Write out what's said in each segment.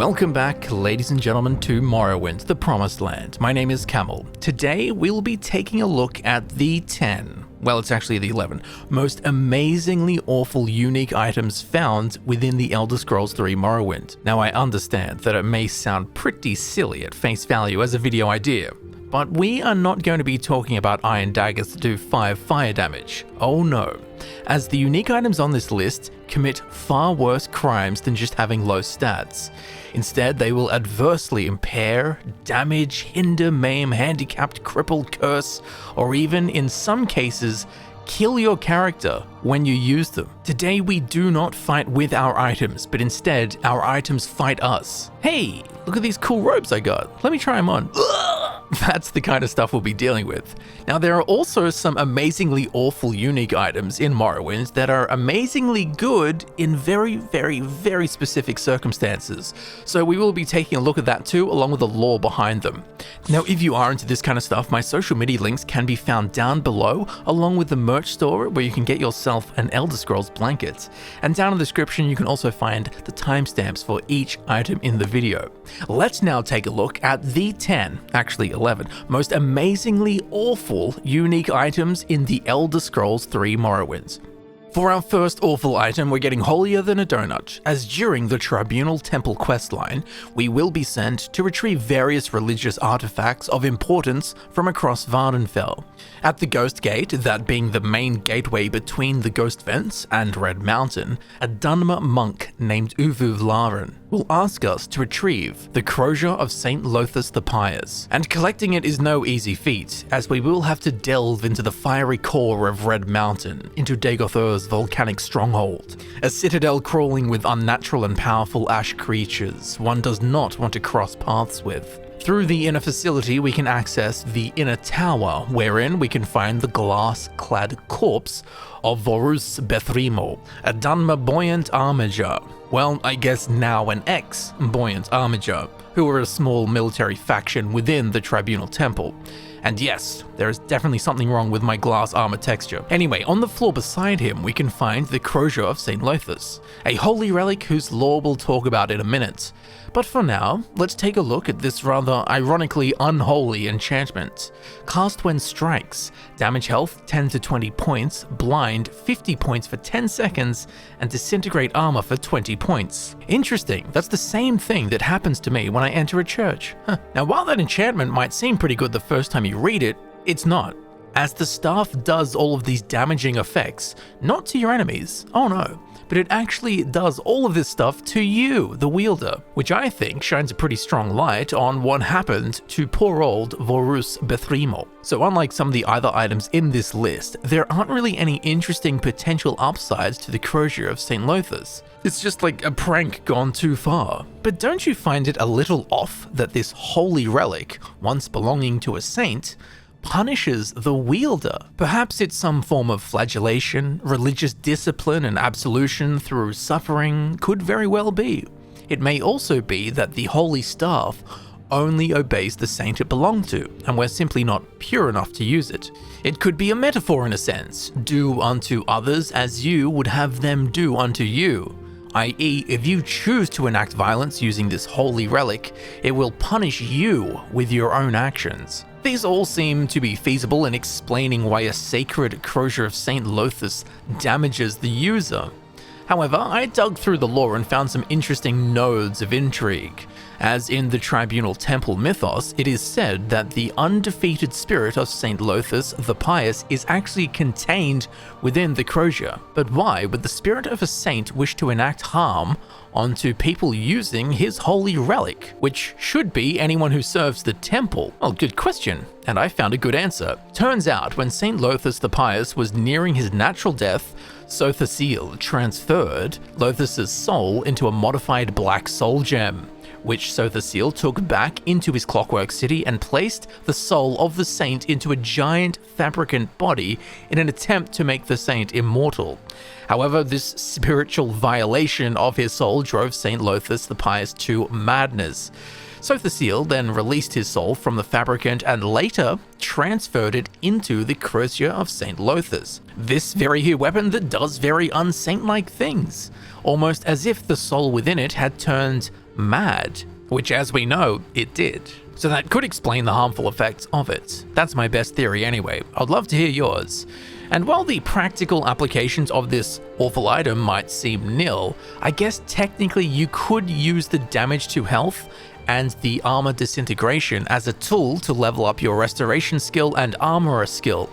Welcome back, ladies and gentlemen, to Morrowind, the Promised Land. My name is Camel. Today, we'll be taking a look at the 10, well, it's actually the 11, most amazingly awful unique items found within the Elder Scrolls 3 Morrowind. Now, I understand that it may sound pretty silly at face value as a video idea, but we are not going to be talking about iron daggers that do 5 fire damage. Oh no, as the unique items on this list commit far worse crimes than just having low stats. Instead, they will adversely impair, damage, hinder, maim, handicapped, crippled, curse, or even, in some cases, kill your character when you use them. Today, we do not fight with our items, but instead, our items fight us. Hey, look at these cool robes I got. Let me try them on. That's the kind of stuff we'll be dealing with. Now, there are also some amazingly awful unique items in Morrowind that are amazingly good in very, very specific circumstances. So we will be taking a look at that too, along with the lore behind them. Now, if you are into this kind of stuff, my social media links can be found down below, along with the merch store where you can get yourself an Elder Scrolls blanket. And down in the description, you can also find the timestamps for each item in the video. Let's now take a look at the 10, actually 11, most amazingly awful unique items in the Elder Scrolls 3 Morrowind. For our first awful item, we're getting holier than a donut, as during the Tribunal Temple questline, we will be sent to retrieve various religious artifacts of importance from across Vvardenfell. At the Ghost Gate, that being the main gateway between the Ghost Vents and Red Mountain, a Dwemer monk named Uvuvlaren will ask us to retrieve the Crosier of St. Llothis the Pious. And collecting it is no easy feat, as we will have to delve into the fiery core of Red Mountain, into Dagothur's volcanic stronghold, a citadel crawling with unnatural and powerful ash creatures one does not want to cross paths with. Through the inner facility, we can access the inner tower, wherein we can find the glass-clad corpse of Vorus Bethrimo, a Dwemer buoyant armiger. Well, I guess now an ex-buoyant armiger, who are a small military faction within the Tribunal Temple. And yes, there is definitely something wrong with my glass armor texture. Anyway, on the floor beside him, we can find the Crosier of St. Llothis, a holy relic whose lore we'll talk about in a minute. But for now, let's take a look at this rather ironically unholy enchantment. Cast when strikes, damage health 10 to 20 points, blind 50 points for 10 seconds, and disintegrate armor for 20 points. Interesting, that's the same thing that happens to me when I enter a church. Now, while that enchantment might seem pretty good the first time you read it, it's not, as the staff does all of these damaging effects, not to your enemies, oh no, but it actually does all of this stuff to you, the wielder, which I think shines a pretty strong light on what happened to poor old Vorus Bethrimo. So unlike some of the other items in this list, there aren't really any interesting potential upsides to the Crosier of St. Llothis. It's just like a prank gone too far. But don't you find it a little off that this holy relic, once belonging to a saint, punishes the wielder? Perhaps it's some form of flagellation, religious discipline and absolution through suffering, could very well be. It may also be that the holy staff only obeys the saint it belonged to, and we're simply not pure enough to use it. It could be a metaphor in a sense, do unto others as you would have them do unto you. I.e., if you choose to enact violence using this holy relic, it will punish you with your own actions. These all seem to be feasible in explaining why a sacred Crosier of St. Llothis damages the user. However, I dug through the lore and found some interesting nodes of intrigue. As in the Tribunal Temple mythos, it is said that the undefeated spirit of St. Llothis the Pious is actually contained within the Crosier. But why would the spirit of a saint wish to enact harm onto people using his holy relic, which should be anyone who serves the temple? Well, good question, and I found a good answer. Turns out, when St. Llothis the Pious was nearing his natural death, Sothasil transferred Llothis's soul into a modified black soul gem, which Sothasil took back into his clockwork city and placed the soul of the saint into a giant fabricant body in an attempt to make the saint immortal. However, this spiritual violation of his soul drove St. Llothis the Pious to madness. Sothasil then released his soul from the fabricant and later transferred it into the Crosier of St. Llothis, this very here weapon that does very unsaint-like things, almost as if the soul within it had turned mad, which as we know, it did. So that could explain the harmful effects of it. That's my best theory anyway. I'd love to hear yours. And while the practical applications of this awful item might seem nil, I guess technically you could use the damage to health and the armor disintegration as a tool to level up your restoration skill and armorer skill,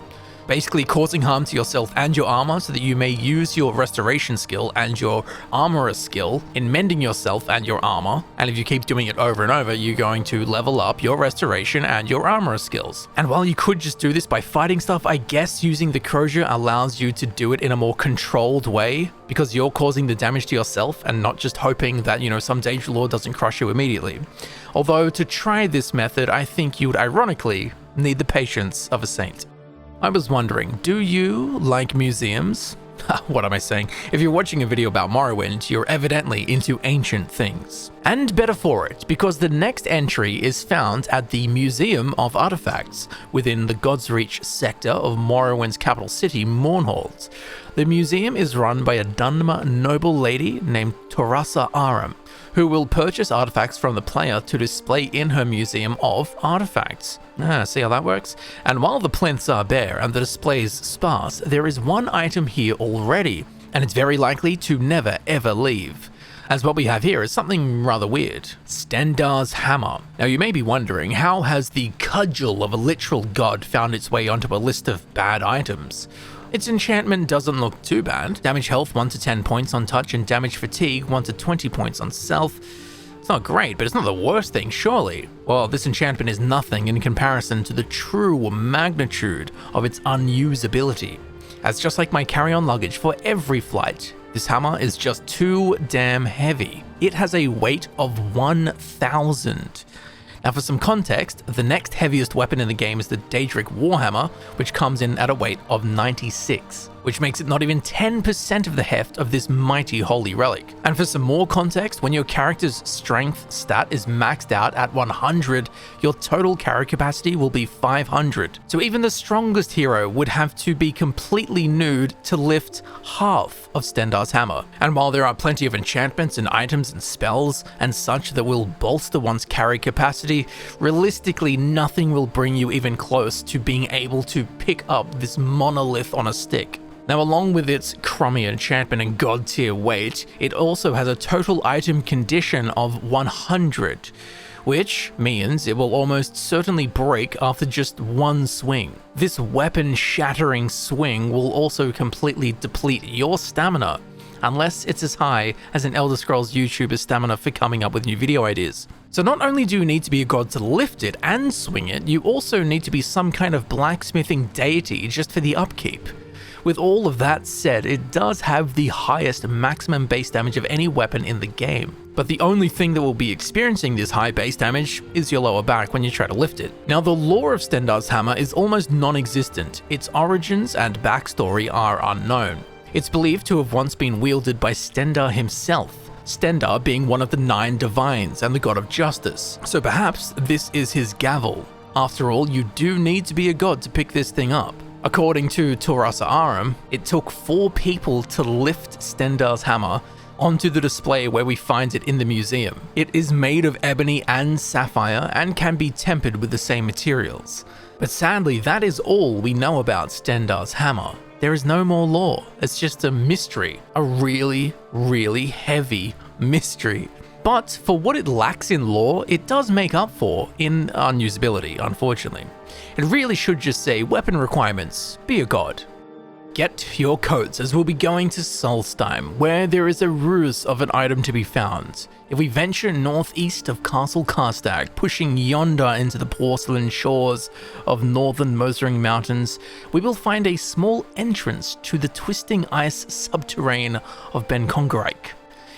basically causing harm to yourself and your armor so that you may use your restoration skill and your armorer skill in mending yourself and your armor. And if you keep doing it over and over, you're going to level up your restoration and your armorer skills. And while you could just do this by fighting stuff, I guess using the Crosier allows you to do it in a more controlled way because you're causing the damage to yourself and not just hoping that, some Danger Lord doesn't crush you immediately. Although to try this method, I think you would ironically need the patience of a saint. I was wondering, do you like museums? What am I saying? If you're watching a video about Morrowind, you're evidently into ancient things. And better for it, because the next entry is found at the Museum of Artifacts within the Godsreach sector of Morrowind's capital city, Mournhold. The museum is run by a Dwemer noble lady named Torasa Aram, who will purchase artifacts from the player to display in her Museum of Artifacts. See how that works? And while the plinths are bare and the displays sparse, there is one item here already, and it's very likely to never ever leave. As what we have here is something rather weird. Stendarr's hammer. Now you may be wondering, how has the cudgel of a literal god found its way onto a list of bad items? Its enchantment doesn't look too bad. Damage health 1 to 10 points on touch and damage fatigue 1 to 20 points on stealth. It's not great, but it's not the worst thing, surely. Well, this enchantment is nothing in comparison to the true magnitude of its unusability. As just like my carry-on luggage for every flight, this hammer is just too damn heavy. It has a weight of 1,000. Now for some context, the next heaviest weapon in the game is the Daedric Warhammer, which comes in at a weight of 96, which makes it not even 10% of the heft of this mighty holy relic. And for some more context, when your character's strength stat is maxed out at 100, your total carry capacity will be 500. So even the strongest hero would have to be completely nude to lift half of Stendarr's hammer. And while there are plenty of enchantments and items and spells and such that will bolster one's carry capacity, realistically nothing will bring you even close to being able to pick up this monolith on a stick. Now, along with its crummy enchantment and god tier weight, it also has a total item condition of 100, which means it will almost certainly break after just one swing. This weapon-shattering swing will also completely deplete your stamina, unless it's as high as an Elder Scrolls YouTuber's stamina for coming up with new video ideas. So not only do you need to be a god to lift it and swing it, you also need to be some kind of blacksmithing deity just for the upkeep. With all of that said, it does have the highest maximum base damage of any weapon in the game. But the only thing that will be experiencing this high base damage is your lower back when you try to lift it. Now, the lore of Stendarr's hammer is almost non-existent. Its origins and backstory are unknown. It's believed to have once been wielded by Stendarr himself, Stendarr being one of the 9 divines and the god of justice. So perhaps this is his gavel. After all, you do need to be a god to pick this thing up. According to Torasa Aram, it took 4 people to lift Stendarr's hammer onto the display where we find it in the museum. It is made of ebony and sapphire and can be tempered with the same materials. But sadly, that is all we know about Stendarr's hammer. There is no more lore. It's just a mystery. A really, really heavy mystery. But for what it lacks in lore, it does make up for in unusability, unfortunately. It really should just say weapon requirements, be a god. Get your coats, as we'll be going to Solstheim, where there is a ruse of an item to be found. If we venture northeast of Castle Karstag, pushing yonder into the porcelain shores of northern Mosering Mountains, we will find a small entrance to the twisting ice subterrane of Ben Congerike.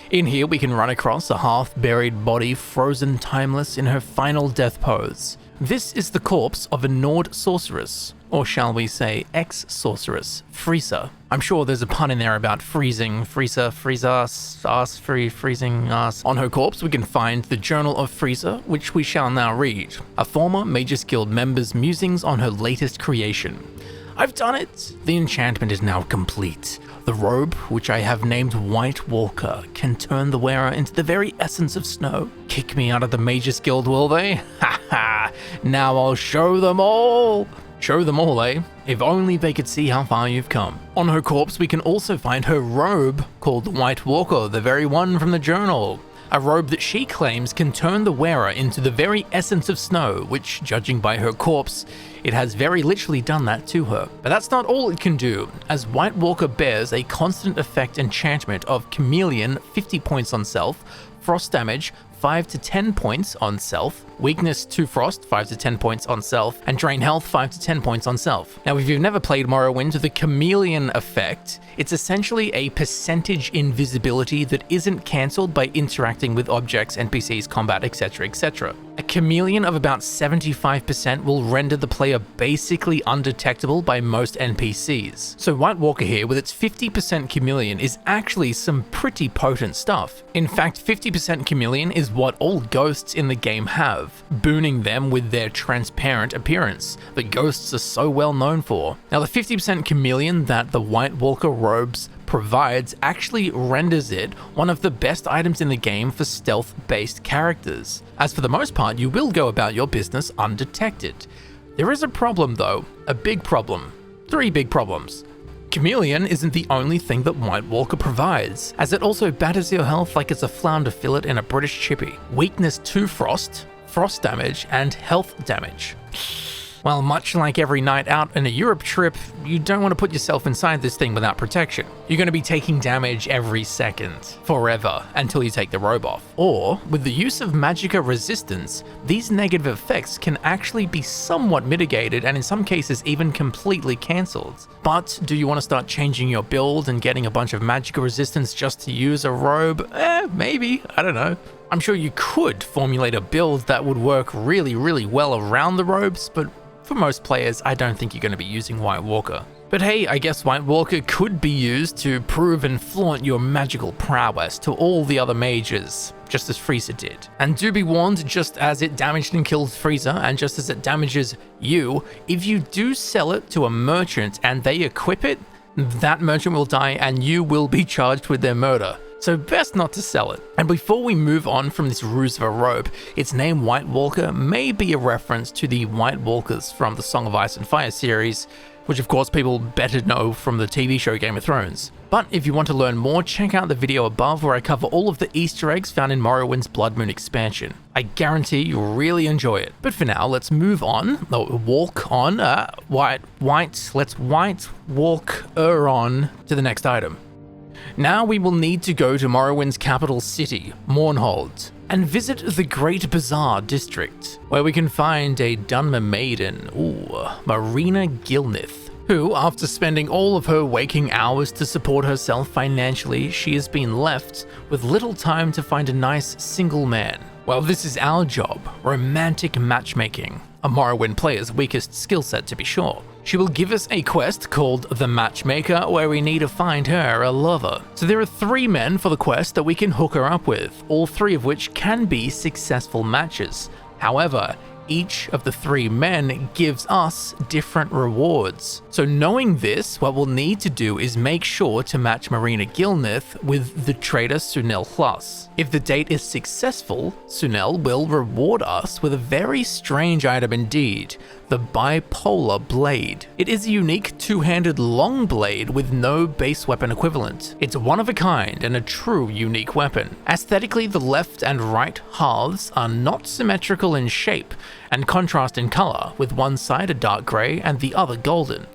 In here, we can run across a half-buried body frozen timeless in her final death pose. This is the corpse of a Nord sorceress, or shall we say ex-sorceress, Frieza. I'm sure there's a pun in there about freezing, Frieza, freeze us, freezing us. On her corpse, we can find the Journal of Frieza, which we shall now read. A former Mages Guild member's musings on her latest creation. I've done it! The enchantment is now complete. The robe, which I have named Whitewalker, can turn the wearer into the very essence of snow. Kick me out of the Mages Guild, will they? Ha ha! Now I'll show them all! Show them all, eh? If only they could see how far you've come. On her corpse, we can also find her robe, called the Whitewalker, the very one from the journal. A robe that she claims can turn the wearer into the very essence of snow, which, judging by her corpse, it has very literally done that to her. But that's not all it can do, as Whitewalker bears a constant effect enchantment of Chameleon, 50 points on self, frost damage, 5 to 10 points on self, weakness to frost, 5 to 10 points on self, and drain health, 5 to 10 points on self. Now, if you've never played Morrowind, the Chameleon effect, it's essentially a percentage invisibility that isn't cancelled by interacting with objects, NPCs, combat, etc, etc. A chameleon of about 75% will render the player basically undetectable by most NPCs. So Whitewalker here, with its 50% chameleon, is actually some pretty potent stuff. In fact, 50% chameleon is what all ghosts in the game have, booning them with their transparent appearance that ghosts are so well known for. Now, the 50% chameleon that the Whitewalker robes provides actually renders it one of the best items in the game for stealth-based characters, as for the most part you will go about your business undetected. There is a problem though, a big problem. 3 big problems. Chameleon isn't the only thing that Whitewalker provides, as it also batters your health like it's a flounder fillet in a British chippy. Weakness to frost, frost damage, and health damage. Well, much like every night out in a Europe trip, you don't want to put yourself inside this thing without protection. You're going to be taking damage every second, forever, until you take the robe off. Or, with the use of magicka resistance, these negative effects can actually be somewhat mitigated and in some cases even completely cancelled. But do you want to start changing your build and getting a bunch of magicka resistance just to use a robe? Maybe, I don't know. I'm sure you could formulate a build that would work really, really well around the robes, but for most players, I don't think you're going to be using Whitewalker. But hey, I guess Whitewalker could be used to prove and flaunt your magical prowess to all the other mages, just as Frieza did. And do be warned, just as it damaged and killed Frieza, and just as it damages you, if you do sell it to a merchant and they equip it, that merchant will die and you will be charged with their murder. So best not to sell it. And before we move on from this ruse of a robe, its name Whitewalker may be a reference to the White Walkers from the Song of Ice and Fire series, which of course people better know from the TV show Game of Thrones. But if you want to learn more, check out the video above where I cover all of the Easter eggs found in Morrowind's Blood Moon expansion. I guarantee you'll really enjoy it. But for now, let's move on. Let's White Walker on to the next item. Now we will need to go to Morrowind's capital city, Mournhold, and visit the Great Bazaar district, where we can find a Dwemer maiden, Marina Gilnith, who, after spending all of her waking hours to support herself financially, she has been left with little time to find a nice single man. Well, this is our job, romantic matchmaking, a Morrowind player's weakest skill set to be sure. She will give us a quest called The Matchmaker, where we need to find her a lover. So there are 3 men for the quest that we can hook her up with, all 3 of which can be successful matches. However, each of the 3 men gives us different rewards. So knowing this, what we'll need to do is make sure to match Marina Gilnith with the trader Sunel Hlas. If the date is successful, Sunel will reward us with a very strange item indeed, the BiPolar Blade. It is a unique 2-handed long blade with no base weapon equivalent. It's one of a kind and a true unique weapon. Aesthetically, the left and right halves are not symmetrical in shape and contrast in color, with one side a dark grey and the other golden.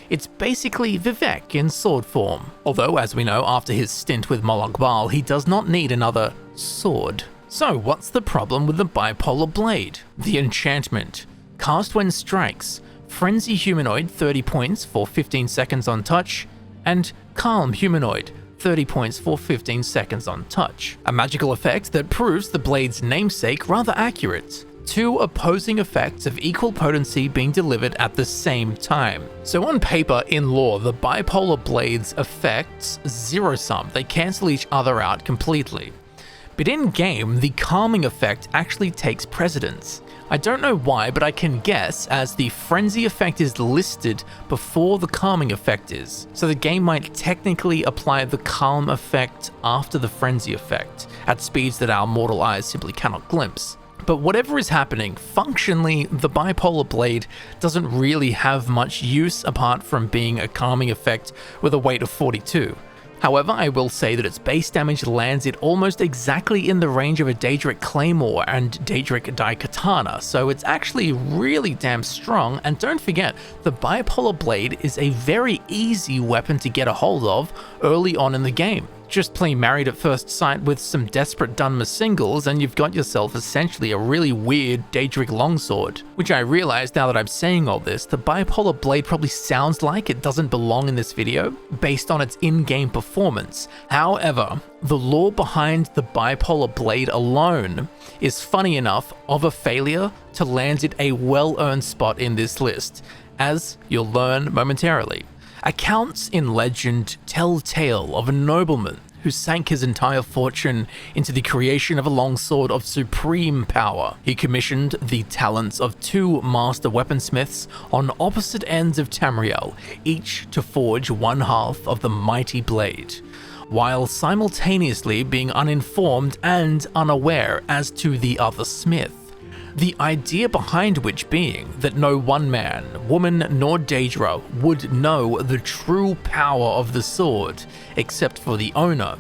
It's basically Vivek in sword form, although as we know after his stint with Moloch Baal, he does not need another sword. So what's the problem with the BiPolar Blade? The enchantment. Cast when strikes, Frenzy Humanoid 30 points for 15 seconds on touch, and Calm Humanoid 30 points for 15 seconds on touch. A magical effect that proves the blade's namesake rather accurate. 2 opposing effects of equal potency being delivered at the same time. So on paper, in lore, the BiPolar Blade's effects zero-sum, they cancel each other out completely. But in game, the calming effect actually takes precedence. I don't know why, but I can guess, as the frenzy effect is listed before the calming effect is. So the game might technically apply the calm effect after the frenzy effect, at speeds that our mortal eyes simply cannot glimpse. But whatever is happening, functionally, the BiPolar Blade doesn't really have much use apart from being a calming effect with a weight of 42. However, I will say that its base damage lands it almost exactly in the range of a Daedric Claymore and Daedric Daikatana, so it's actually really damn strong. And don't forget, the BiPolar Blade is a very easy weapon to get a hold of early on in the game. Just play Married at First Sight with some desperate Dwemer singles and you've got yourself essentially a really weird Daedric longsword. Which I realize now that I'm saying all this, the BiPolar Blade probably sounds like it doesn't belong in this video based on its in-game performance. However, the lore behind the BiPolar Blade alone is funny enough of a failure to land it a well-earned spot in this list, as you'll learn momentarily. Accounts in legend tell tale of a nobleman who sank his entire fortune into the creation of a longsword of supreme power. He commissioned the talents of 2 master weaponsmiths on opposite ends of Tamriel, each to forge one half of the mighty blade, while simultaneously being uninformed and unaware as to the other smith. The idea behind which being that no one man, woman, nor Daedra would know the true power of the sword, except for the owner.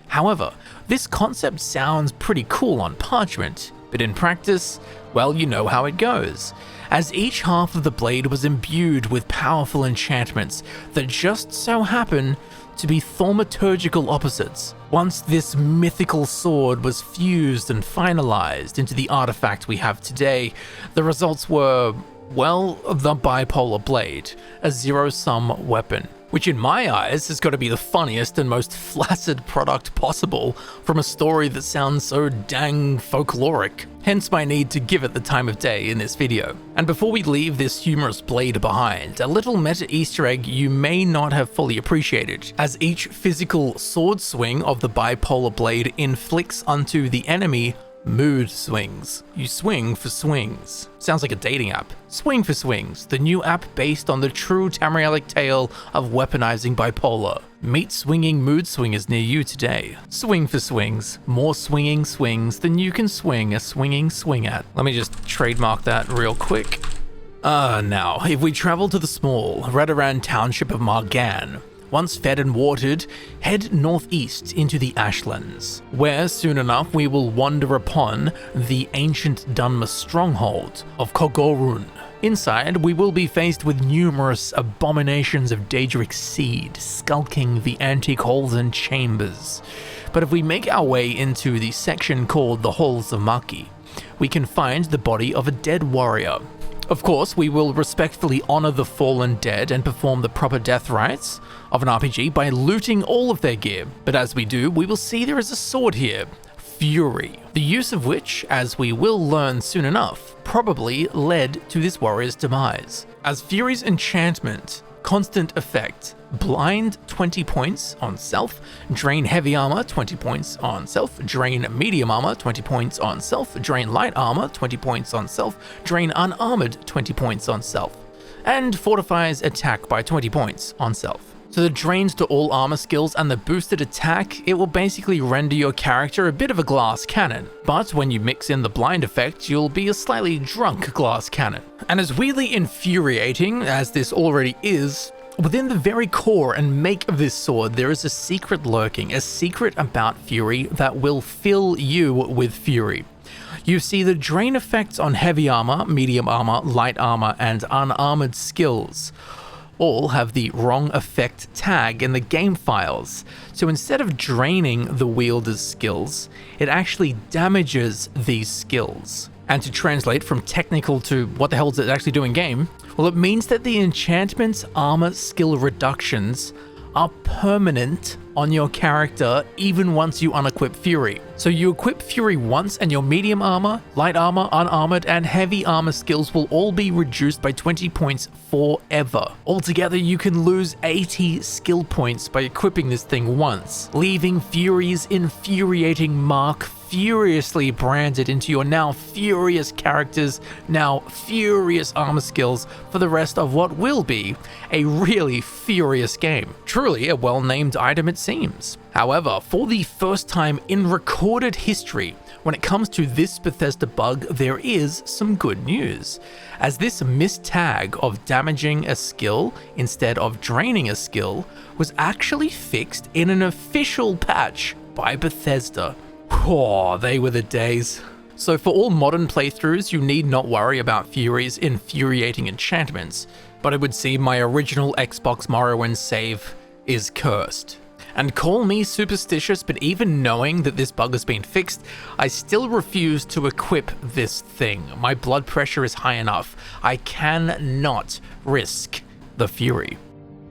However, this concept sounds pretty cool on parchment, but in practice, well, you know how it goes, as each half of the blade was imbued with powerful enchantments that just so happen to be thaumaturgical opposites. Once this mythical sword was fused and finalized into the artifact we have today, the results were, well, the BiPolar Blade, a zero-sum weapon, which in my eyes has got to be the funniest and most flaccid product possible from a story that sounds so dang folkloric. Hence my need to give it the time of day in this video. And before we leave this humorous blade behind, a little meta Easter egg you may not have fully appreciated, as each physical sword swing of the BiPolar Blade inflicts onto the enemy mood swings. You swing for swings. Sounds like a dating app. Swing for Swings, the new app based on the true Tamrielic tale of weaponizing bipolar. Meet swinging mood swingers near you today. Swing for Swings, more swinging swings than you can swing a swinging swing at. Let me just trademark that real quick. Now, if we travel to the small, Redoran township of Margan, once fed and watered, head northeast into the Ashlands, where soon enough we will wander upon the ancient Dwemer stronghold of Kogorun. Inside, we will be faced with numerous abominations of Daedric seed skulking the antique halls and chambers. But if we make our way into the section called the Halls of Maki, we can find the body of a dead warrior. Of course, we will respectfully honor the fallen dead and perform the proper death rites of an RPG by looting all of their gear. But as we do, we will see there is a sword here, Fury, the use of which, as we will learn soon enough, probably led to this warrior's demise. As Fury's enchantment, constant effect, blind 20 points on self, drain heavy armor 20 points on self, drain medium armor 20 points on self, drain light armor 20 points on self, drain unarmored 20 points on self, and fortifies attack by 20 points on self. So the drains to all armor skills and the boosted attack, it will basically render your character a bit of a glass cannon. But when you mix in the blind effect, you'll be a slightly drunk glass cannon. And as weirdly infuriating as this already is, within the very core and make of this sword, there is a secret lurking, a secret about Fury that will fill you with fury. You see, the drain effects on heavy armor, medium armor, light armor, and unarmored skills all have the wrong effect tag in the game files. So instead of draining the wielder's skills, it actually damages these skills. And to translate from technical to what the hell does it actually do in game? Well, it means that the enchantment's armor skill reductions are permanent on your character even once you unequip Fury. So you equip Fury once and your medium armor, light armor, unarmored, and heavy armor skills will all be reduced by 20 points forever. Altogether, you can lose 80 skill points by equipping this thing once, leaving Fury's infuriating mark furiously branded into your now furious characters, now furious armor skills for the rest of what will be a really furious game. Truly a well-named item it seems. However, for the first time in recorded history, when it comes to this Bethesda bug, there is some good news, as this missed tag of damaging a skill instead of draining a skill was actually fixed in an official patch by Bethesda. Oh, they were the days. So for all modern playthroughs, you need not worry about Fury's infuriating enchantments, but it would seem my original Xbox Morrowind save is cursed. And call me superstitious, but even knowing that this bug has been fixed, I still refuse to equip this thing. My blood pressure is high enough. I cannot risk the Fury.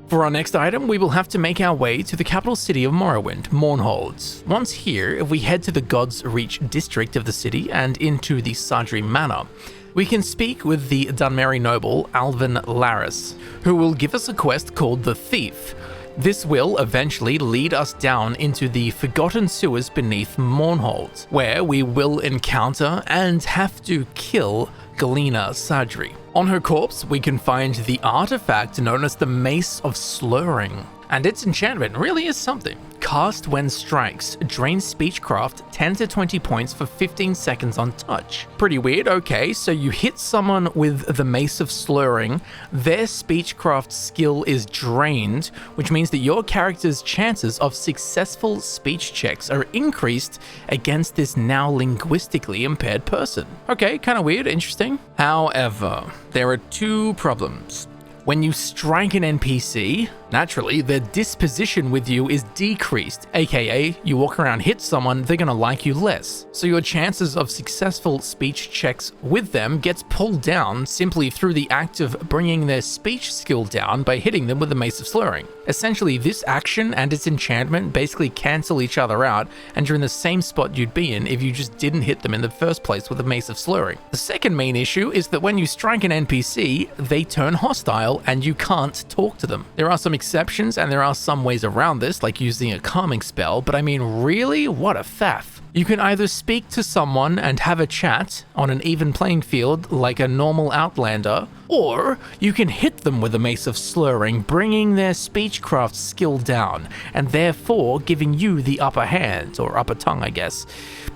For our next item, we will have to make our way to the capital city of Morrowind, Mournhold. Once here, if we head to the God's Reach district of the city and into the Sadri Manor, we can speak with the Dunmeri noble Alvin Laris, who will give us a quest called the Thief. This will eventually lead us down into the forgotten sewers beneath Mournhold, where we will encounter and have to kill Galena Sadri. On her corpse, we can find the artifact known as the Mace of Slurring, and its enchantment really is something. Cast when strikes, drains speechcraft 10 to 20 points for 15 seconds on touch. Pretty weird, okay, so you hit someone with the Mace of Slurring, their speechcraft skill is drained, which means that your character's chances of successful speech checks are increased against this now linguistically impaired person. Okay, kind of weird, interesting. However, there are two problems. When you strike an NPC, naturally, their disposition with you is decreased, aka you walk around, hit someone, they're gonna like you less. So your chances of successful speech checks with them gets pulled down simply through the act of bringing their speech skill down by hitting them with the Mace of Slurring. Essentially, this action and its enchantment basically cancel each other out, and you're in the same spot you'd be in if you just didn't hit them in the first place with the Mace of Slurring. The second main issue is that when you strike an NPC, they turn hostile and you can't talk to them. There are some exceptions and there are some ways around this, like using a calming spell, but I mean, really? What a faff. You can either speak to someone and have a chat on an even playing field like a normal Outlander, or you can hit them with a Mace of Slurring, bringing their speechcraft skill down, and therefore giving you the upper hand, or upper tongue, I guess.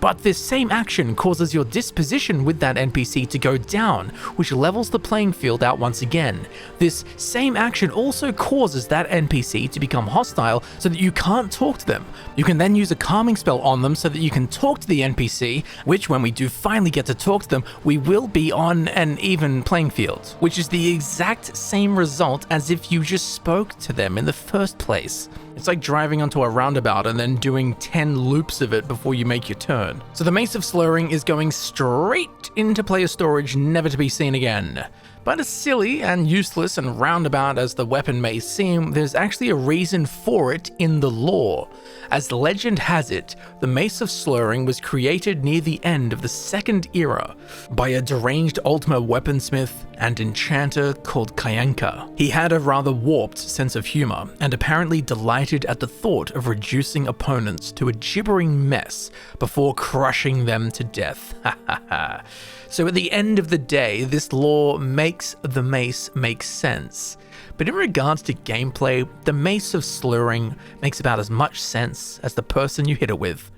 But this same action causes your disposition with that NPC to go down, which levels the playing field out once again. This same action also causes that NPC to become hostile so that you can't talk to them. You can then use a calming spell on them so that you can talk to the NPC, which when we do finally get to talk to them, we will be on an even playing field, which is the exact same result as if you just spoke to them in the first place. It's like driving onto a roundabout and then doing 10 loops of it before you make your turn. So the Mace of Slurring is going straight into player storage, never to be seen again. But as silly and useless and roundabout as the weapon may seem, there's actually a reason for it in the lore. As legend has it, the Mace of Slurring was created near the end of the Second Era by a deranged Ultima weaponsmith and enchanter called Kayanka. He had a rather warped sense of humor and apparently delighted at the thought of reducing opponents to a gibbering mess before crushing them to death. Ha ha ha. So at the end of the day, this lore makes the mace make sense. But in regards to gameplay, the Mace of Slurring makes about as much sense as the person you hit it with.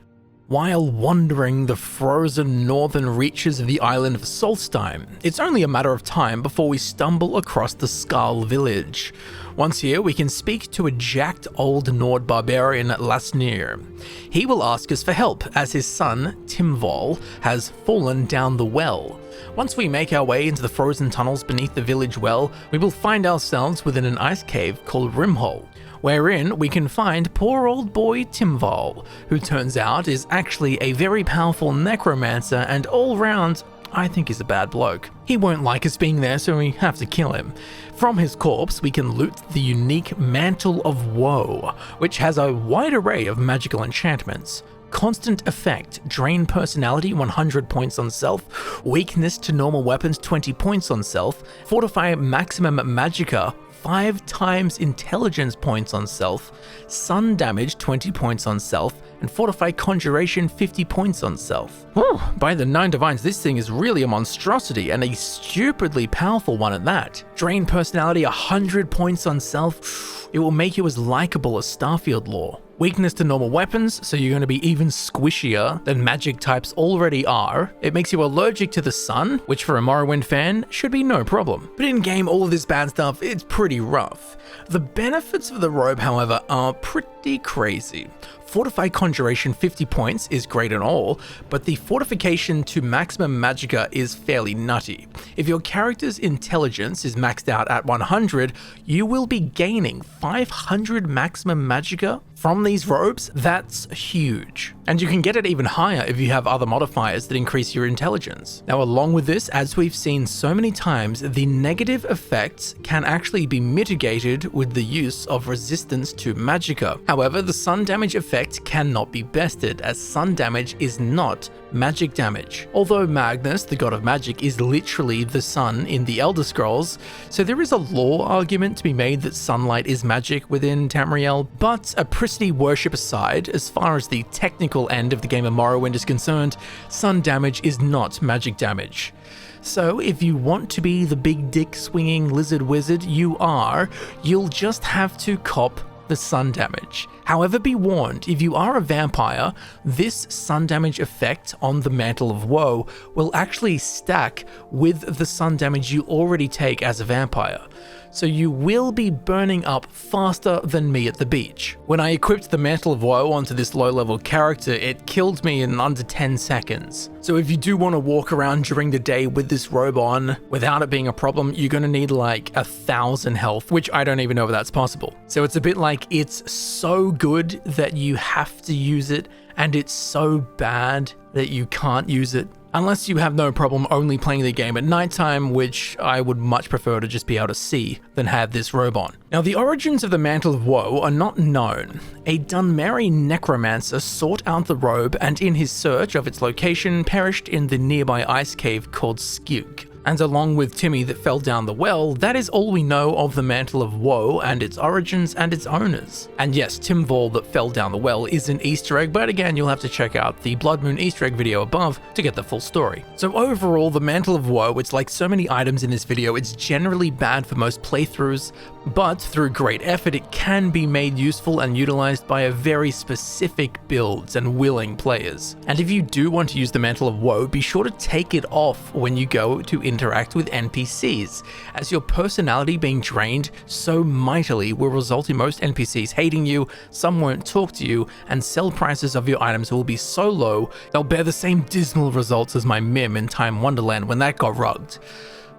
While wandering the frozen northern reaches of the island of Solstheim, it's only a matter of time before we stumble across the Skull village. Once here, we can speak to a jacked old Nord barbarian Lasnir. He will ask us for help as his son, Timval, has fallen down the well. Once we make our way into the frozen tunnels beneath the village well, we will find ourselves within an ice cave called Rimhole, wherein we can find poor old boy Timval, who turns out is actually a very powerful necromancer and all round, I think he's a bad bloke. He won't like us being there, so we have to kill him. From his corpse, we can loot the unique Mantle of Woe, which has a wide array of magical enchantments. constant effect, drain personality 100 points on self, weakness to normal weapons 20 points on self, fortify maximum magicka 5 times intelligence points on self, sun damage 20 points on self, and fortify conjuration 50 points on self. Whew, by the 9 divines, this thing is really a monstrosity, and a stupidly powerful one at that. Drain personality 100 points on self, it will make you as likable as Starfield lore. Weakness to normal weapons, so you're going to be even squishier than magic types already are. It makes you allergic to the sun, which for a Morrowind fan should be no problem. But in game, all of this bad stuff, it's pretty rough. The benefits of the robe, however, are pretty crazy. Fortify Conjuration 50 points is great and all, but the fortification to maximum magicka is fairly nutty. If your character's intelligence is maxed out at 100, you will be gaining 500 maximum magicka from these robes. That's huge. And you can get it even higher if you have other modifiers that increase your intelligence. Now, along with this, as we've seen so many times, the negative effects can actually be mitigated with the use of resistance to magicka. However, the sun damage effect cannot be bested, as sun damage is not magic damage. Although Magnus, the god of magic, is literally the sun in the Elder Scrolls, so there is a lore argument to be made that sunlight is magic within Tamriel, but apricity worship aside, as far as the technical end of the game of Morrowind is concerned, sun damage is not magic damage. So if you want to be the big dick swinging lizard wizard you'll just have to cop the sun damage. However, be warned, if you are a vampire, this sun damage effect on the Mantle of Woe will actually stack with the sun damage you already take as a vampire. So you will be burning up faster than me at the beach. When I equipped the Mantle of Woe onto this low-level character, it killed me in under 10 seconds. So if you do want to walk around during the day with this robe on without it being a problem, you're going to need like 1,000 health, which I don't even know if that's possible. So it's a bit like it's so good that you have to use it, and it's so bad that you can't use it. Unless you have no problem only playing the game at nighttime, which I would much prefer to just be able to see than have this robe on. Now, the origins of the Mantle of Woe are not known. A Dunmeri necromancer sought out the robe and in his search of its location perished in the nearby ice cave called Skug. And along with Timmy that fell down the well, that is all we know of the Mantle of Woe and its origins and its owners. And yes, Tim Vall that fell down the well is an Easter egg, but again, you'll have to check out the Blood Moon Easter egg video above to get the full story. So overall, the Mantle of Woe, it's like so many items in this video, it's generally bad for most playthroughs, but through great effort, it can be made useful and utilized by a very specific builds and willing players. And if you do want to use the Mantle of Woe, be sure to take it off when you go to interact with NPCs, as your personality being drained so mightily will result in most NPCs hating you, some won't talk to you, and sell prices of your items will be so low, they'll bear the same dismal results as my Mim in Time Wonderland when that got rugged.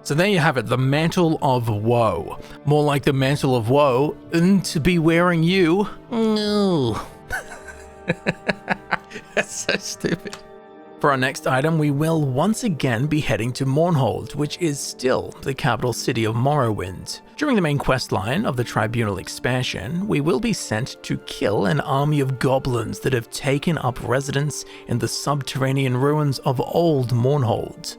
So there you have it, the Mantle of Woe. More like the Mantle of Woe, and to be wearing you. No. That's so stupid. For our next item, we will once again be heading to Mournhold, which is still the capital city of Morrowind. During the main questline of the Tribunal expansion, we will be sent to kill an army of goblins that have taken up residence in the subterranean ruins of old Mournhold.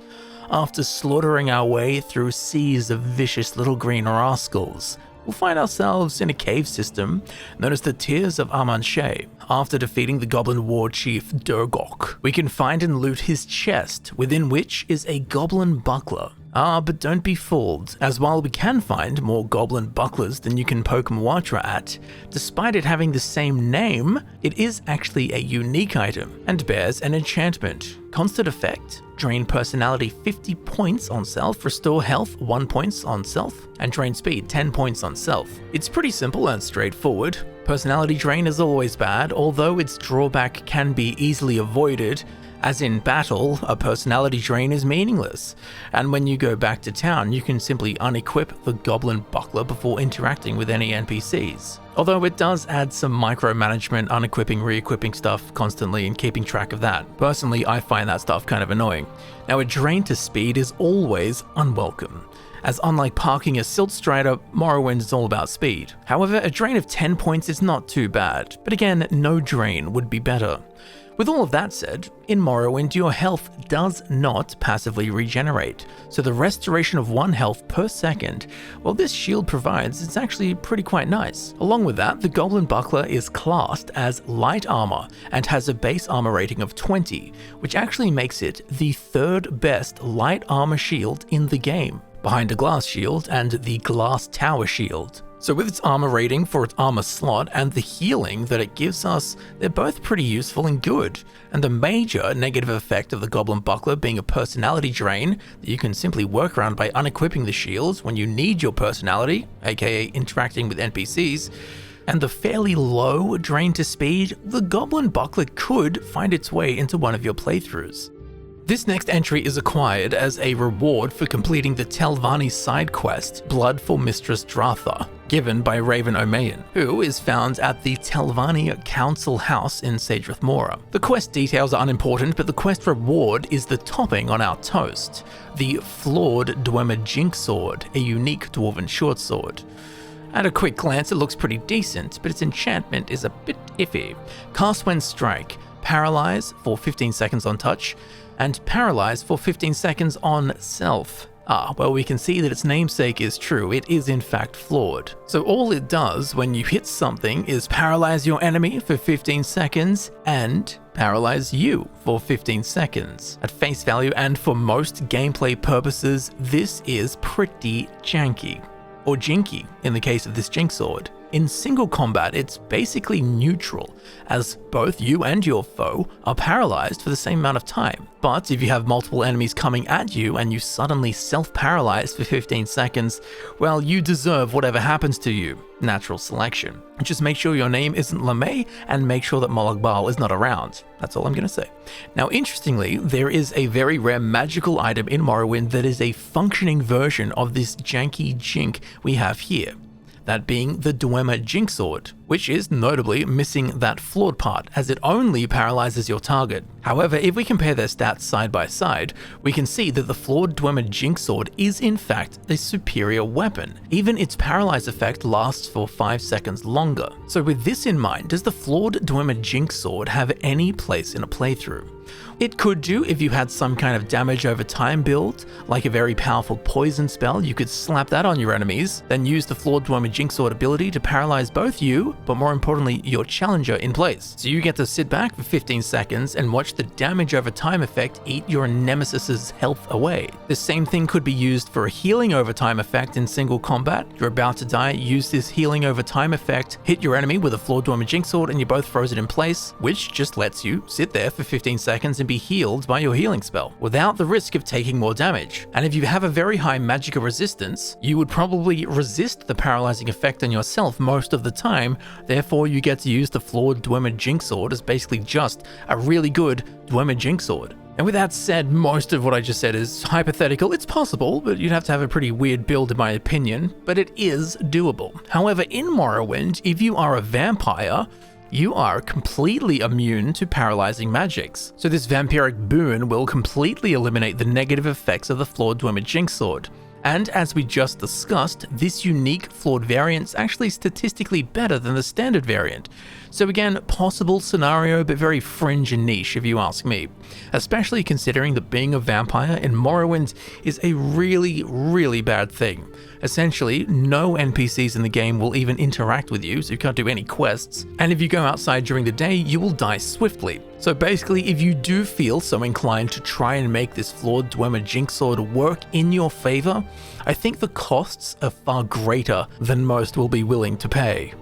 After slaughtering our way through seas of vicious little green rascals, we'll find ourselves in a cave system known as the Tears of Amanche. After defeating the goblin war chief Durgok, we can find and loot his chest, within which is a Goblin Buckler. But don't be fooled, as while we can find more Goblin Bucklers than you can poke Mwatra at, despite it having the same name, it is actually a unique item and bears an enchantment. Constant effect, drain personality 50 points on self, restore health 1 point on self, and drain speed 10 points on self. It's pretty simple and straightforward. Personality drain is always bad, although its drawback can be easily avoided, as in battle, a personality drain is meaningless, and when you go back to town, you can simply unequip the Goblin Buckler before interacting with any NPCs. Although it does add some micromanagement, unequipping, re-equipping stuff constantly and keeping track of that. Personally, I find that stuff kind of annoying. Now, a drain to speed is always unwelcome, as unlike parking a Silt Strider, Morrowind is all about speed. However, a drain of 10 points is not too bad, but again, no drain would be better. With all of that said, in Morrowind your health does not passively regenerate, so the restoration of 1 health per second, well this shield provides, it's actually pretty quite nice. Along with that, the Goblin Buckler is classed as light armor and has a base armor rating of 20, which actually makes it the 3rd best light armor shield in the game, behind a glass shield and the glass tower shield. So with its armor rating for its armor slot and the healing that it gives us, they're both pretty useful and good. And the major negative effect of the Goblin Buckler being a personality drain that you can simply work around by unequipping the shields when you need your personality, aka interacting with NPCs, and the fairly low drain to speed, the Goblin Buckler could find its way into one of your playthroughs. This next entry is acquired as a reward for completing the Telvanni side quest, Blood for Mistress Dratha, given by Raven O'Mayan, who is found at the Telvanni Council House in Sadrith Mora. The quest details are unimportant, but the quest reward is the topping on our toast, the Flawed Dwemer Jinksword, a unique dwarven shortsword. At a quick glance it looks pretty decent, but its enchantment is a bit iffy. Cast when strike, paralyze for 15 seconds on touch, and paralyze for 15 seconds on self. Well, we can see that its namesake is true, it is in fact flawed. So all it does when you hit something is paralyze your enemy for 15 seconds and paralyze you for 15 seconds. At face value and for most gameplay purposes, this is pretty janky. Or jinky in the case of this Jinksword. In single combat, it's basically neutral, as both you and your foe are paralyzed for the same amount of time. But if you have multiple enemies coming at you and you suddenly self-paralyze for 15 seconds, well, you deserve whatever happens to you. Natural selection. Just make sure your name isn't LeMay and make sure that Molag Bal is not around. That's all I'm gonna say. Now, interestingly, there is a very rare magical item in Morrowind that is a functioning version of this janky jink we have here. That being the Dwemer Jinksword, which is notably missing that flawed part, as it only paralyzes your target. However, if we compare their stats side by side, we can see that the flawed Dwemer Jinksword is in fact a superior weapon. Even its paralyze effect lasts for 5 seconds longer. So with this in mind, does the flawed Dwemer Jinksword have any place in a playthrough? It could do if you had some kind of damage over time build, like a very powerful poison spell. You could slap that on your enemies, then use the Flawed Dwemer Jinksword ability to paralyze both you, but more importantly, your challenger in place. So you get to sit back for 15 seconds and watch the damage over time effect eat your nemesis's health away. The same thing could be used for a healing over time effect in single combat. You're about to die, use this healing over time effect, hit your enemy with a Flawed Dwemer Jinksword and you're both frozen in place, which just lets you sit there for 15 seconds and be healed by your healing spell without the risk of taking more damage. And if you have a very high magicka resistance, you would probably resist the paralyzing effect on yourself most of the time, therefore you get to use the Flawed Dwemer Jinksword as basically just a really good Dwemer Jinksword. And with that said, most of what I just said is hypothetical. It's possible, but you'd have to have a pretty weird build in my opinion, but it is doable. However, in Morrowind, if you are a vampire, you are completely immune to paralyzing magics. So this vampiric boon will completely eliminate the negative effects of the Flawed Dwemer Jinksword. And as we just discussed, this unique flawed variant is actually statistically better than the standard variant. So again, possible scenario, but very fringe and niche if you ask me. Especially considering that being a vampire in Morrowind is a really, really bad thing. Essentially, no NPCs in the game will even interact with you, so you can't do any quests. And if you go outside during the day, you will die swiftly. So basically, if you do feel so inclined to try and make this Flawed Dwemer Jinksword work in your favor, I think the costs are far greater than most will be willing to pay.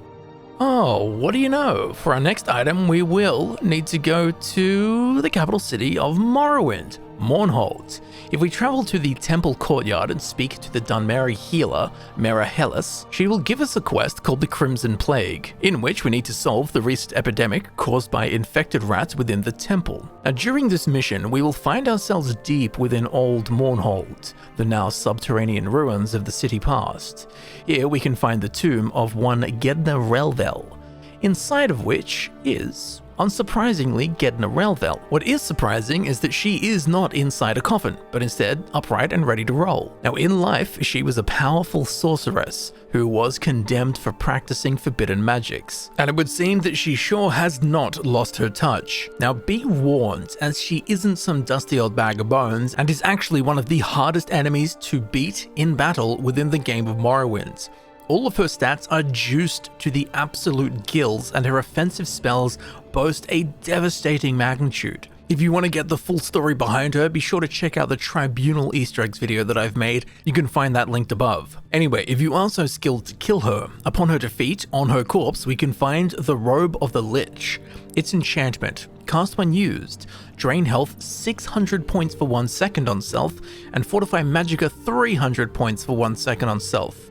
Oh, what do you know? For our next item, we will need to go to the capital city of Morrowind, Mournhold. If we travel to the temple courtyard and speak to the Dunmeri healer, Mera Hellas, she will give us a quest called the Crimson Plague, in which we need to solve the recent epidemic caused by infected rats within the temple. Now, during this mission, we will find ourselves deep within old Mournhold, the now subterranean ruins of the city past. Here we can find the tomb of one Gedna Relvel, inside of which is unsurprisingly getting a Relvel. What is surprising is that she is not inside a coffin, but instead upright and ready to roll. Now in life, she was a powerful sorceress who was condemned for practicing forbidden magics. And it would seem that she sure has not lost her touch. Now be warned, as she isn't some dusty old bag of bones and is actually one of the hardest enemies to beat in battle within the game of Morrowind. All of her stats are juiced to the absolute gills, and her offensive spells boast a devastating magnitude. If you want to get the full story behind her, be sure to check out the Tribunal Easter eggs video that I've made. You can find that linked above. Anyway, if you are so skilled to kill her, upon her defeat, on her corpse, we can find the Robe of the Lich. Its enchantment, cast when used, drain health 600 points for 1 second on self, and fortify magicka 300 points for 1 second on self.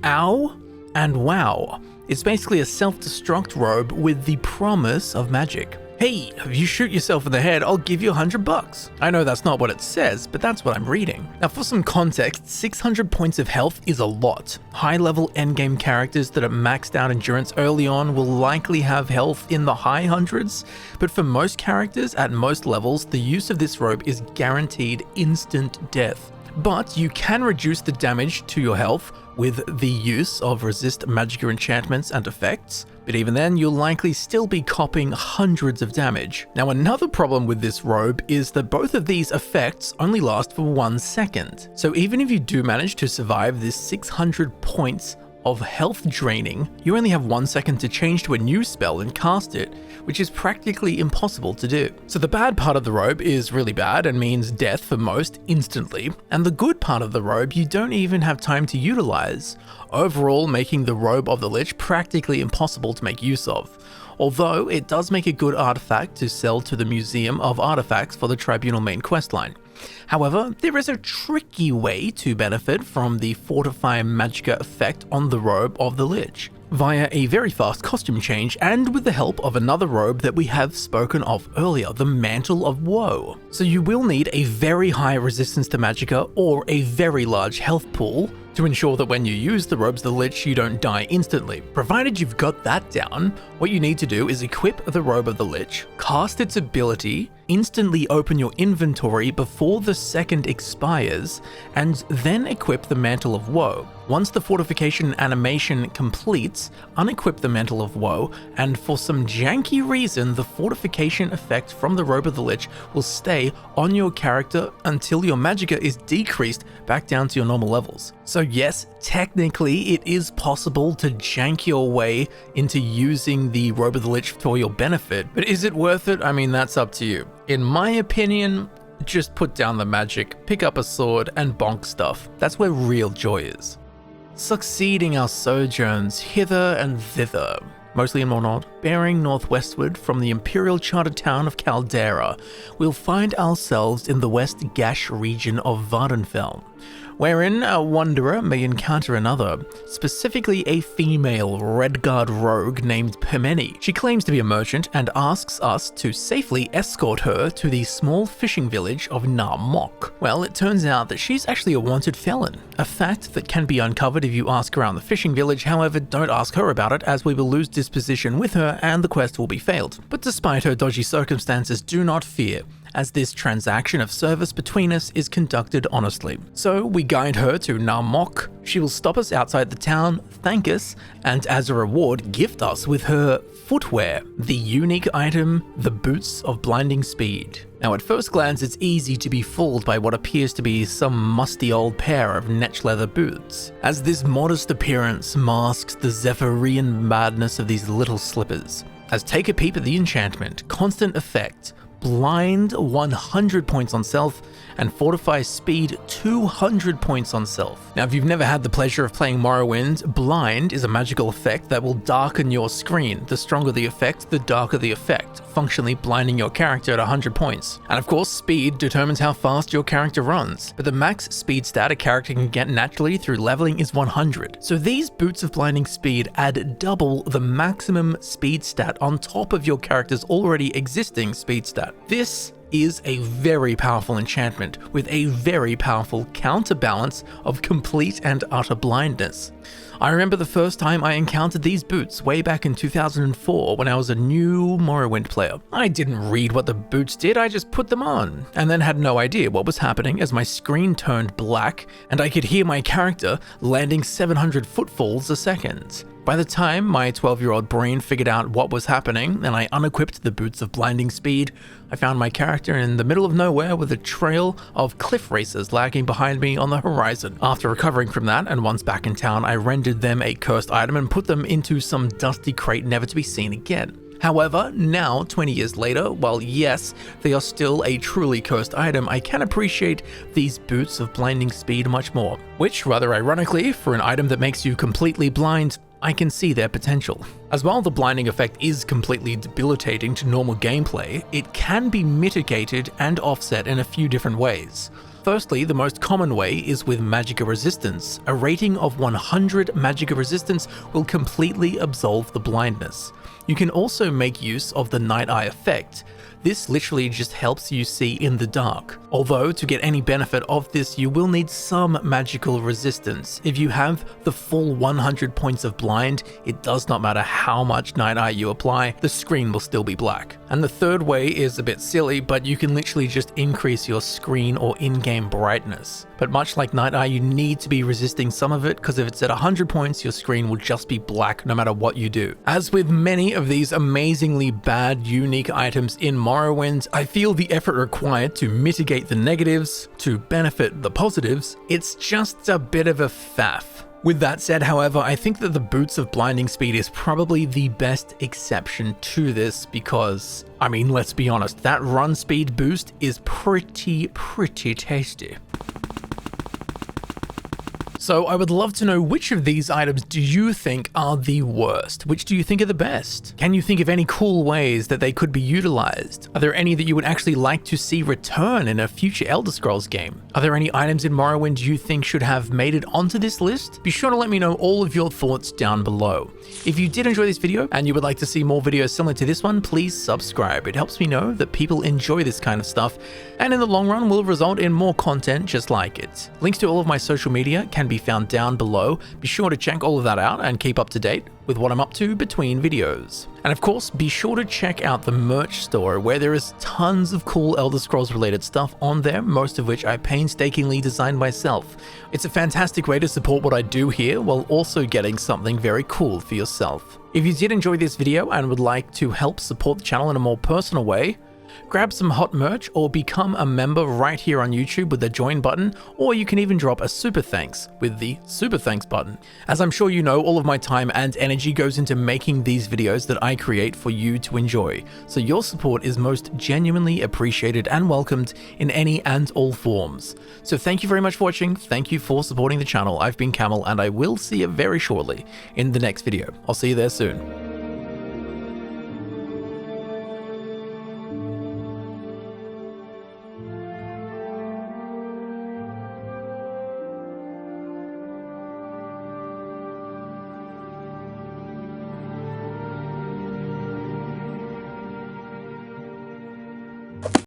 Ow and wow. It's basically a self-destruct robe with the promise of magic. Hey, if you shoot yourself in the head, I'll give you $100. I know that's not what it says, but that's what I'm reading. Now for some context, 600 points of health is a lot. High-level endgame characters that are maxed out endurance early on will likely have health in the high hundreds, but for most characters at most levels, the use of this robe is guaranteed instant death. But you can reduce the damage to your health with the use of resist magicka enchantments and effects, but even then you'll likely still be copping hundreds of damage. Now another problem with this robe is that both of these effects only last for 1 second. So even if you do manage to survive this 600 points of health draining, you only have 1 second to change to a new spell and cast it, which is practically impossible to do. So the bad part of the robe is really bad and means death for most instantly, and the good part of the robe you don't even have time to utilize, overall making the Robe of the Lich practically impossible to make use of. Although it does make a good artifact to sell to the Museum of Artifacts for the Tribunal main questline. However, there is a tricky way to benefit from the Fortify Magicka effect on the Robe of the Lich, via a very fast costume change and with the help of another robe that we have spoken of earlier, the Mantle of Woe. So you will need a very high resistance to magicka or a very large health pool to ensure that when you use the Robes of the Lich you don't die instantly. Provided you've got that down, what you need to do is equip the Robe of the Lich, cast its ability, instantly open your inventory before the second expires, and then equip the Mantle of Woe. Once the fortification animation completes, unequip the Mantle of Woe, and for some janky reason, the fortification effect from the Robe of the Lich will stay on your character until your magicka is decreased back down to your normal levels. So yes, technically it is possible to jank your way into using the Robe of the Lich for your benefit, but is it worth it? I mean, that's up to you. In my opinion, just put down the magic, pick up a sword, and bonk stuff. That's where real joy is. Succeeding our sojourns hither and thither, mostly in Morrowind, bearing northwestward from the imperial chartered town of Caldera, we'll find ourselves in the West Gash region of Vvardenfell, wherein a wanderer may encounter another, specifically a female Redguard rogue named Permeni. She claims to be a merchant and asks us to safely escort her to the small fishing village of Nar Mok. Well, it turns out that she's actually a wanted felon, a fact that can be uncovered if you ask around the fishing village. However, don't ask her about it, as we will lose disposition with her and the quest will be failed. But despite her dodgy circumstances, do not fear, as this transaction of service between us is conducted honestly. So we guide her to Nar Mok. She will stop us outside the town, thank us, and as a reward gift us with her footwear, the unique item, the Boots of Blinding Speed. Now at first glance it's easy to be fooled by what appears to be some musty old pair of netch leather boots, as this modest appearance masks the Zephyrian madness of these little slippers. As take a peep at the enchantment, constant effect, blind 100 points on self, and fortify speed 200 points on self. Now if you've never had the pleasure of playing Morrowind, blind is a magical effect that will darken your screen. The stronger the effect, the darker the effect, functionally blinding your character at 100 points. And of course speed determines how fast your character runs, but the max speed stat a character can get naturally through leveling is 100. So these Boots of Blinding Speed add double the maximum speed stat on top of your character's already existing speed stat. This is a very powerful enchantment with a very powerful counterbalance of complete and utter blindness. I remember the first time I encountered these boots way back in 2004 when I was a new Morrowind player. I didn't read what the boots did, I just put them on, and then had no idea what was happening as my screen turned black and I could hear my character landing 700 footfalls a second. By the time my 12-year-old brain figured out what was happening and I unequipped the boots of blinding speed, I found my character in the middle of nowhere with a trail of cliff racers lagging behind me on the horizon. After recovering from that, and once back in town, I rendered them a cursed item and put them into some dusty crate never to be seen again. However, now, 20 years later, while yes, they are still a truly cursed item, I can appreciate these boots of blinding speed much more. Which, rather ironically, for an item that makes you completely blind, I can see their potential. As while the blinding effect is completely debilitating to normal gameplay, it can be mitigated and offset in a few different ways. Firstly, the most common way is with Magicka Resistance. A rating of 100 Magicka Resistance will completely absolve the blindness. You can also make use of the Night Eye effect. This literally just helps you see in the dark. Although, to get any benefit of this, you will need some magical resistance. If you have the full 100 points of blind, it does not matter how much Night Eye you apply, the screen will still be black. And the third way is a bit silly, but you can literally just increase your screen or in-game brightness. But much like Night Eye, you need to be resisting some of it, because if it's at 100 points, your screen will just be black no matter what you do. As with many of these amazingly bad, unique items in Morrowind, I feel the effort required to mitigate the negatives, to benefit the positives, it's just a bit of a faff. With that said, however, I think that the Boots of Blinding Speed is probably the best exception to this because, I mean, let's be honest, that run speed boost is pretty tasty. So I would love to know, which of these items do you think are the worst? Which do you think are the best? Can you think of any cool ways that they could be utilized? Are there any that you would actually like to see return in a future Elder Scrolls game? Are there any items in Morrowind you think should have made it onto this list? Be sure to let me know all of your thoughts down below. If you did enjoy this video and you would like to see more videos similar to this one, please subscribe. It helps me know that people enjoy this kind of stuff, and in the long run will result in more content just like it. Links to all of my social media can be found down below. Be sure to check all of that out and keep up to date with what I'm up to between videos. And of course, be sure to check out the merch store, where there is tons of cool Elder Scrolls related stuff on there, most of which I painstakingly designed myself. It's a fantastic way to support what I do here while also getting something very cool for yourself. If you did enjoy this video and would like to help support the channel in a more personal way, grab some hot merch or become a member right here on YouTube with the join button, or you can even drop a super thanks with the super thanks button. As I'm sure you know, all of my time and energy goes into making these videos that I create for you to enjoy, so your support is most genuinely appreciated and welcomed in any and all forms. So thank you very much for watching, thank you for supporting the channel. I've been Camel, and I will see you very shortly in the next video. I'll see you there soon.